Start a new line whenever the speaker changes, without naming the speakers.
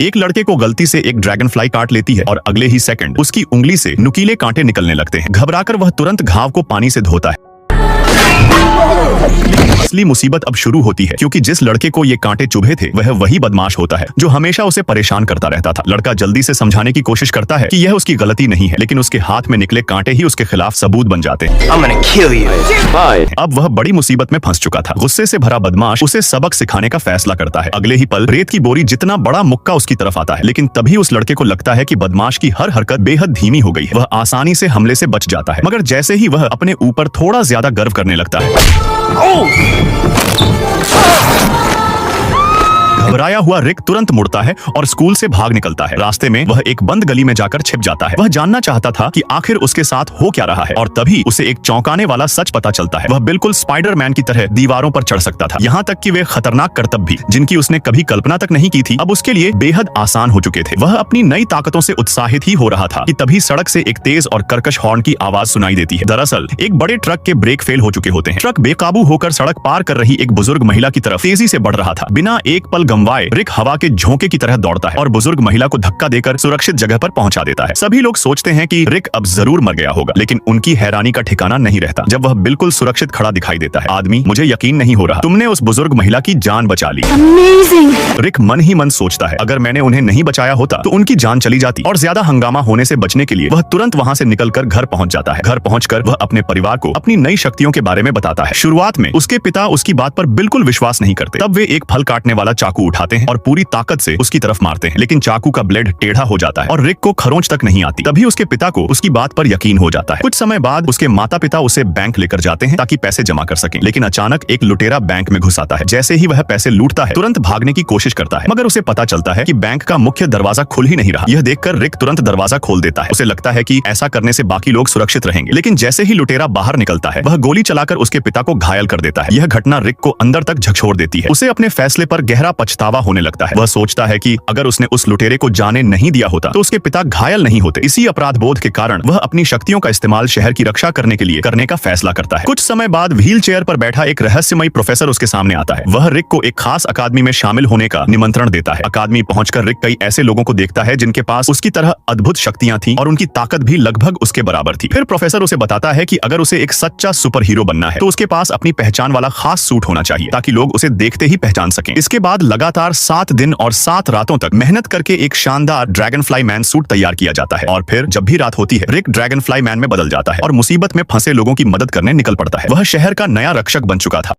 एक लड़के को गलती से एक ड्रैगन फ्लाई काट लेती है और अगले ही सेकंड उसकी उंगली से नुकीले कांटे निकलने लगते हैं। घबराकर वह तुरंत घाव को पानी से धोता है। असली मुसीबत अब शुरू होती है, क्योंकि जिस लड़के को ये कांटे चुभे थे वह वही बदमाश होता है जो हमेशा उसे परेशान करता रहता था। लड़का जल्दी से समझाने की कोशिश करता है कि यह उसकी गलती नहीं है, लेकिन उसके हाथ में निकले कांटे ही उसके खिलाफ सबूत बन जाते हैं। अब वह बड़ी मुसीबत में फंस चुका था। गुस्से से भरा बदमाश उसे सबक सिखाने का फैसला करता है। अगले ही पल रेत की बोरी जितना बड़ा मुक्का उसकी तरफ आता है, लेकिन तभी उस लड़के को लगता है कि बदमाश की हर हरकत बेहद धीमी हो गई है। वह आसानी से हमले से बच जाता है, मगर जैसे ही वह अपने ऊपर थोड़ा ज्यादा गर्व करने लगता है, घबराया हुआ रिक तुरंत मुड़ता है और स्कूल से भाग निकलता है। रास्ते में वह एक बंद गली में जाकर छिप जाता है। वह जानना चाहता था कि आखिर उसके साथ हो क्या रहा है, और तभी उसे एक चौंकाने वाला सच पता चलता है। वह बिल्कुल स्पाइडरमैन की तरह दीवारों पर चढ़ सकता था। यहाँ तक कि वे खतरनाक करतब भी, जिनकी उसने कभी कल्पना तक नहीं की थी, अब उसके लिए बेहद आसान हो चुके थे। वह अपनी नई ताकतों से उत्साहित ही हो रहा था कि तभी सड़क से एक तेज और कर्कश हॉर्न की आवाज सुनाई देती है। दरअसल एक बड़े ट्रक के ब्रेक फेल हो चुके होते हैं। ट्रक बेकाबू होकर सड़क पार कर रही एक बुजुर्ग महिला की तरफ तेजी से बढ़ रहा था। बिना एक पल गंवाए रिक हवा के झोंके की तरह दौड़ता है और बुजुर्ग महिला को धक्का देकर सुरक्षित जगह पर पहुंचा देता है। सभी लोग सोचते हैं कि रिक अब जरूर मर गया होगा, लेकिन उनकी हैरानी का ठिकाना नहीं रहता जब वह बिल्कुल सुरक्षित खड़ा दिखाई देता है। आदमी, मुझे यकीन नहीं हो रहा, तुमने उस बुजुर्ग महिला की जान बचा ली। रिक मन ही मन सोचता है, अगर मैंने उन्हें नहीं बचाया होता तो उनकी जान चली जाती। और ज्यादा हंगामा होने से बचने के लिए वह तुरंत वहां से निकलकर घर पहुंच जाता है। घर पहुंचकर वह अपने परिवार को अपनी नई शक्तियों के बारे में बताता है। शुरुआत में उसके पिता उसकी बात पर बिल्कुल विश्वास नहीं करते। तब वे एक फल काटने वाला चाकू उठाते हैं और पूरी ताकत से उसकी तरफ मारते हैं, लेकिन चाकू का ब्लेड टेढ़ा हो जाता है और रिक को खरोंच तक नहीं आती। तभी उसके पिता को उसकी बात पर यकीन हो जाता है। कुछ समय बाद उसके माता पिता उसे बैंक लेकर जाते हैं ताकि पैसे जमा कर सकें, लेकिन अचानक एक लुटेरा बैंक में घुस आता है। जैसे ही वह पैसे लूटता है, तुरंत भागने की कोशिश करता है, मगर उसे पता चलता है कि बैंक का मुख्य दरवाजा खुल ही नहीं रहा। यह देखकर रिक तुरंत दरवाजा खोल देता है। उसे लगता है कि ऐसा करने से बाकी लोग सुरक्षित रहेंगे, लेकिन जैसे ही लुटेरा बाहर निकलता है, वह गोली चलाकर उसके पिता को घायल कर देता है। यह घटना रिक को अंदर तक झकझोर देती है। उसे अपने फैसले पर गहरा पछतावा होने लगता है। वह सोचता है कि अगर उसने उस लुटेरे को जाने नहीं दिया होता तो उसके पिता घायल नहीं होते। इसी अपराध बोध के कारण वह अपनी शक्तियों का इस्तेमाल शहर की रक्षा करने के लिए करने का फैसला करता है। कुछ समय बाद व्हील चेयर पर बैठा एक रहस्यमयी प्रोफेसर उसके सामने आता है। वह रिक को एक खास अकादमी में शामिल होने का निमंत्रण देता है। अकादमी पहुंचकर रिक कई ऐसे लोगों को देखता है जिनके पास उसकी तरह अद्भुत शक्तियां थीं और उनकी ताकत भी लगभग उसके बराबर थी। फिर प्रोफेसर उसे बताता है कि अगर उसे एक सच्चा सुपर हीरो बनना है तो उसके पास अपनी पहचान वाला खास सूट होना चाहिए, ताकि लोग उसे देखते ही पहचान सकें। इसके बाद लगातार 7 दिन और 7 रातों तक मेहनत करके एक शानदार ड्रैगन फ्लाई मैन सूट तैयार किया जाता है, और फिर जब भी रात होती है, रिक ड्रैगन फ्लाई मैन में बदल जाता है और मुसीबत में फंसे लोगों की मदद करने निकल पड़ता है। वह शहर का नया रक्षक बन चुका था।